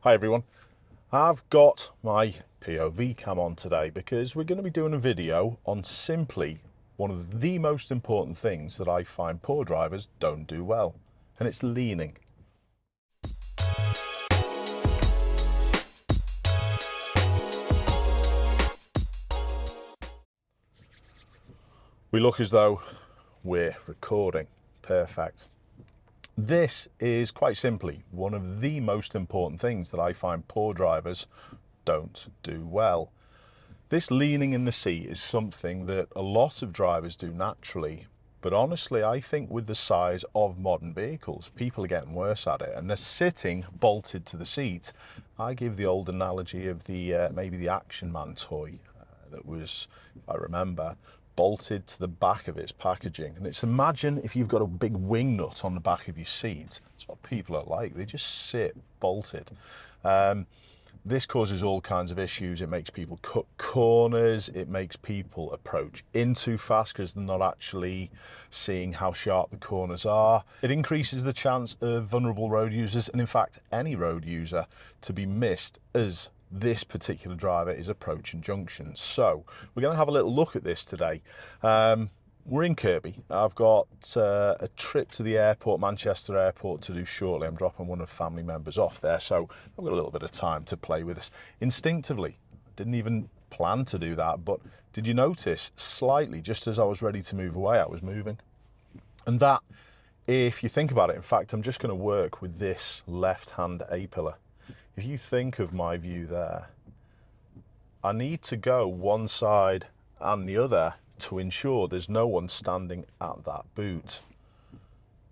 Hi everyone, I've got my POV cam on today because we're going to be doing a video on simply one of the most important things that I find poor drivers don't do well, and it's leaning. We look as though we're recording. Perfect. This is quite simply one of the most important things that I find poor drivers don't do well. This leaning in the seat is something that a lot of drivers do naturally, but honestly I think with the size of modern vehicles people are getting worse at it and they're sitting bolted to the seat. I give the old analogy of the maybe the Action Man toy that was, if I remember, bolted to the back of its packaging, and it's, imagine if you've got a big wing nut on the back of your seat. That's what people are like, they just sit bolted. This causes all kinds of issues. It makes people cut corners, it makes people approach in too fast because they're not actually seeing how sharp the corners are. It increases the chance of vulnerable road users, and in fact any road user, to be missed as this particular driver is approaching junctions. So we're going to have a little look at this today. We're in Kirby. I've got a trip to the airport, Manchester Airport, to do shortly. I'm dropping one of the family members off there, so I've got a little bit of time to play with this. Instinctively, I didn't even plan to do that, but did you notice slightly, just as I was ready to move away, I was moving? And that, if you think about it, in fact, I'm just going to work with this left-hand A-pillar. If you think of my view there, I need to go one side and the other to ensure there's no one standing at that boot.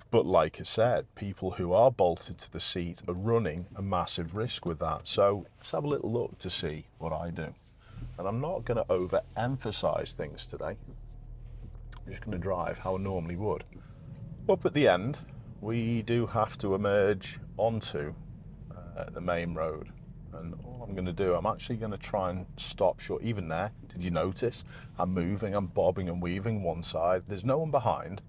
But like I said, people who are bolted to the seat are running a massive risk with that. So let's have a little look to see what I do. And I'm not going to overemphasize things today. I'm just going to drive how I normally would. Up at the end, we do have to emerge onto the main road, and all I'm going to do, I'm actually going to try and stop short. Even there, did you notice I'm moving, I'm bobbing and weaving one side, there's no one behind,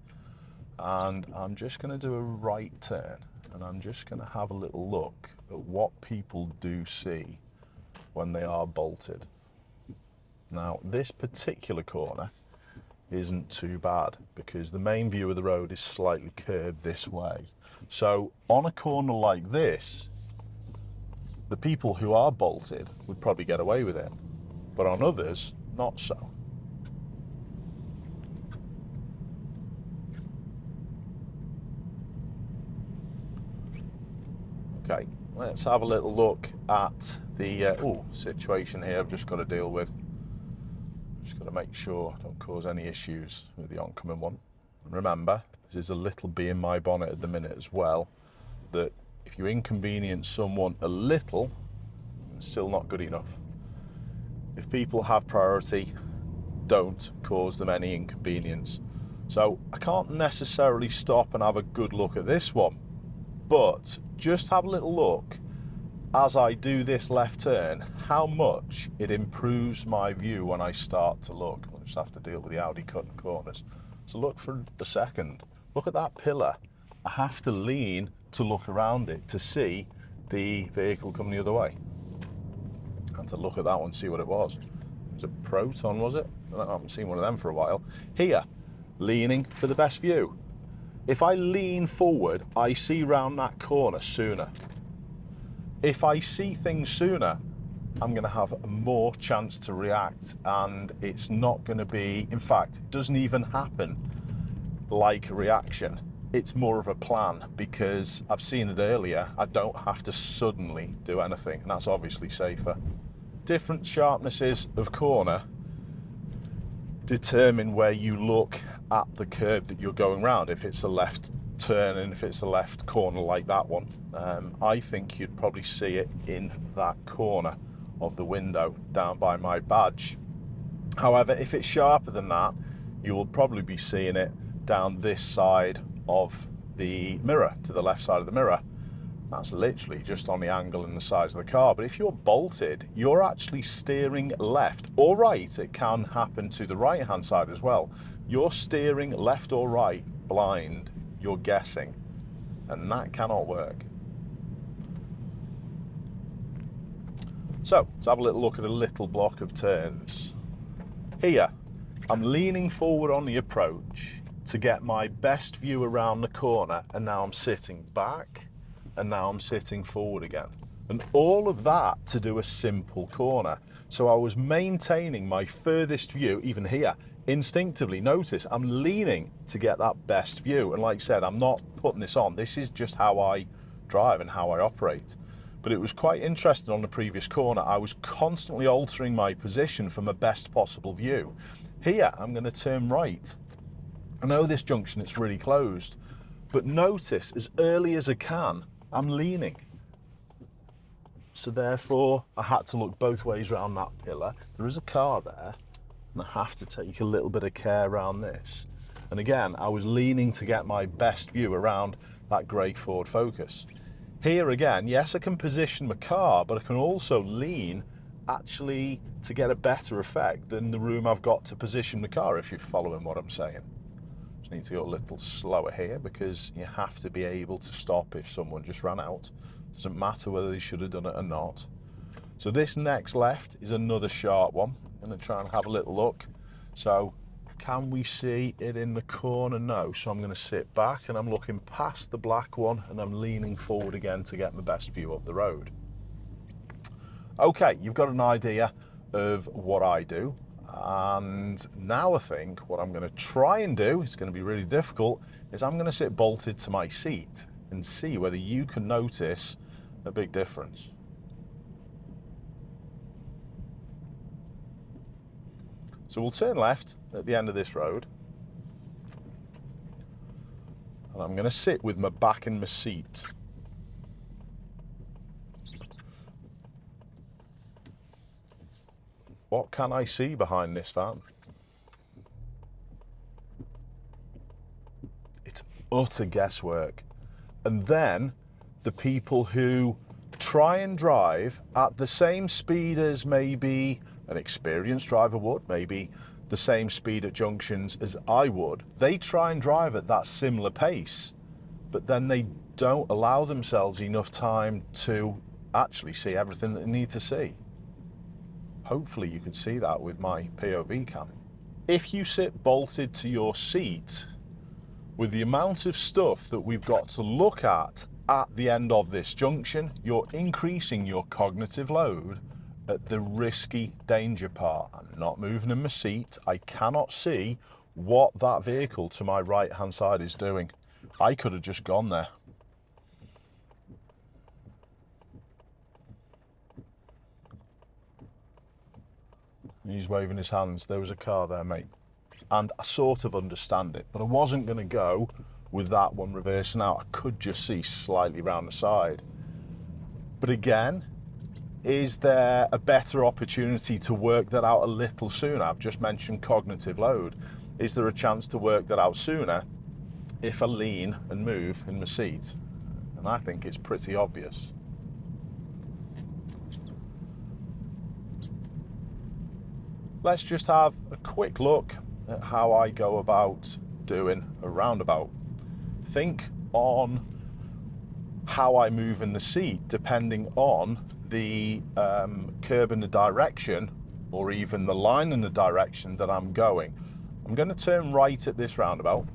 and I'm just going to do a right turn, and I'm just going to have a little look at what people do see when they are bolted. Now this particular corner isn't too bad because the main view of the road is slightly curved this way, so on a corner like this, the people who are bolted would probably get away with it, but on others, not so. Okay, let's have a little look at the situation here I've just got to deal with. Just got to make sure I don't cause any issues with the oncoming one. And remember, there's a little bee in my bonnet at the minute as well, that if you inconvenience someone a little, it's still not good enough. If people have priority, don't cause them any inconvenience. So I can't necessarily stop and have a good look at this one, but just have a little look as I do this left turn, how much it improves my view when I start to look. I'll just have to deal with the Audi cutting corners. So look for a second, look at that pillar. I have to lean to look around it to see the vehicle coming the other way, and to look at that one, see what it was. It was a Proton, was it? I haven't seen one of them for a while. Here, leaning for the best view. If I lean forward, I see round that corner sooner. If I see things sooner, I'm going to have more chance to react, and it's not going to be, in fact, it doesn't even happen like a reaction. It's more of a plan, because I've seen it earlier. I don't have to suddenly do anything, and that's obviously safer. Different sharpnesses of corner determine where you look at the curb that you're going round. If it's a left turn and if it's a left corner like that one, I think you'd probably see it in that corner of the window down by my badge. However, if it's sharper than that, you will probably be seeing it down this side of the mirror, to the left side of the mirror. That's literally just on the angle and the size of the car. But if you're bolted, you're actually steering left or right. It can happen to the right hand side as well. You're steering left or right blind, you're guessing, and that cannot work. So let's have a little look at a little block of turns. Here, I'm leaning forward on the approach to get my best view around the corner, and now I'm sitting back, and now I'm sitting forward again. And all of that to do a simple corner. So I was maintaining my furthest view, even here, instinctively. Notice I'm leaning to get that best view. And like I said, I'm not putting this on. This is just how I drive and how I operate. But it was quite interesting on the previous corner. I was constantly altering my position from a best possible view. Here, I'm going to turn right. I know this junction, it's really closed, but notice as early as I can, I'm leaning. So therefore, I had to look both ways around that pillar. There is a car there, and I have to take a little bit of care around this. And again, I was leaning to get my best view around that grey Ford Focus. Here again, yes, I can position my car, but I can also lean actually to get a better effect than the room I've got to position the car, if you're following what I'm saying. Just need to go a little slower here because you have to be able to stop if someone just ran out. Doesn't matter whether they should have done it or not. So this next left is another sharp one. I'm going to try and have a little look. So can we see it in the corner? No. So I'm going to sit back and I'm looking past the black one and I'm leaning forward again to get my best view of the road. Okay, you've got an idea of what I do. And now I think what I'm going to try and do, it's going to be really difficult, is I'm going to sit bolted to my seat and see whether you can notice a big difference. So we'll turn left at the end of this road. And I'm going to sit with my back in my seat. What can I see behind this van? It's utter guesswork. And then the people who try and drive at the same speed as maybe an experienced driver would, maybe the same speed at junctions as I would, they try and drive at that similar pace, but then they don't allow themselves enough time to actually see everything that they need to see. Hopefully you can see that with my POV cam. If you sit bolted to your seat, with the amount of stuff that we've got to look at the end of this junction, you're increasing your cognitive load at the risky danger part. I'm not moving in my seat. I cannot see what that vehicle to my right hand side is doing. I could have just gone there. He's waving his hands. There was a car there, mate. And I sort of understand it, but I wasn't going to go with that one reversing out. I could just see slightly round the side. But again, is there a better opportunity to work that out a little sooner? I've just mentioned cognitive load. Is there a chance to work that out sooner if I lean and move in my seat? And I think it's pretty obvious. Let's just have a quick look at how I go about doing a roundabout. Think on how I move in the seat depending on the curb in the direction, or even the line in the direction that I'm going. I'm going to turn right at this roundabout,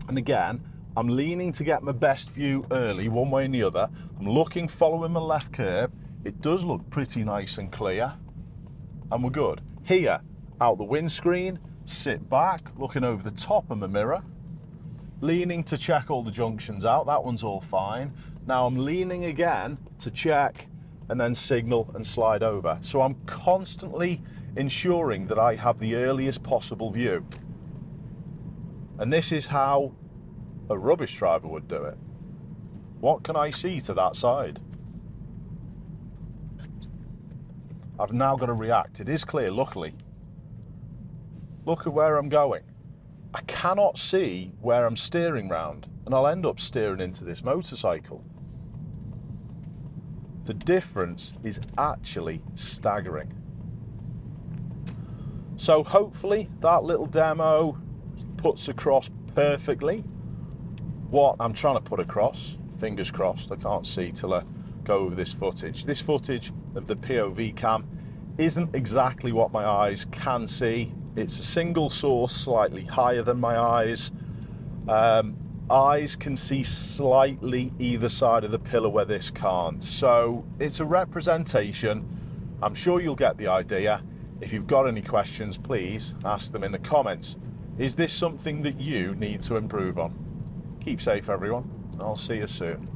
and again I'm leaning to get my best view early, one way and the other. I'm looking, following my left curb. It does look pretty nice and clear, and we're good. Here, out the windscreen, sit back, looking over the top of my mirror, leaning to check all the junctions out. That one's all fine. Now I'm leaning again to check and then signal and slide over. So I'm constantly ensuring that I have the earliest possible view. And this is how a rubbish driver would do it. What can I see to that side? I've now got to react. It is clear, luckily. Look at where I'm going. I cannot see where I'm steering round, and I'll end up steering into this motorcycle. The difference is actually staggering. So hopefully that little demo puts across perfectly what I'm trying to put across. Fingers crossed. I can't see till I go over this footage. This footage of the POV cam isn't exactly what my eyes can see. It's a single source slightly higher than my eyes. Eyes can see slightly either side of the pillar where this can't. So it's a representation. I'm sure you'll get the idea. If you've got any questions, please ask them in the comments. Is this something that you need to improve on? Keep safe, everyone. I'll see you soon.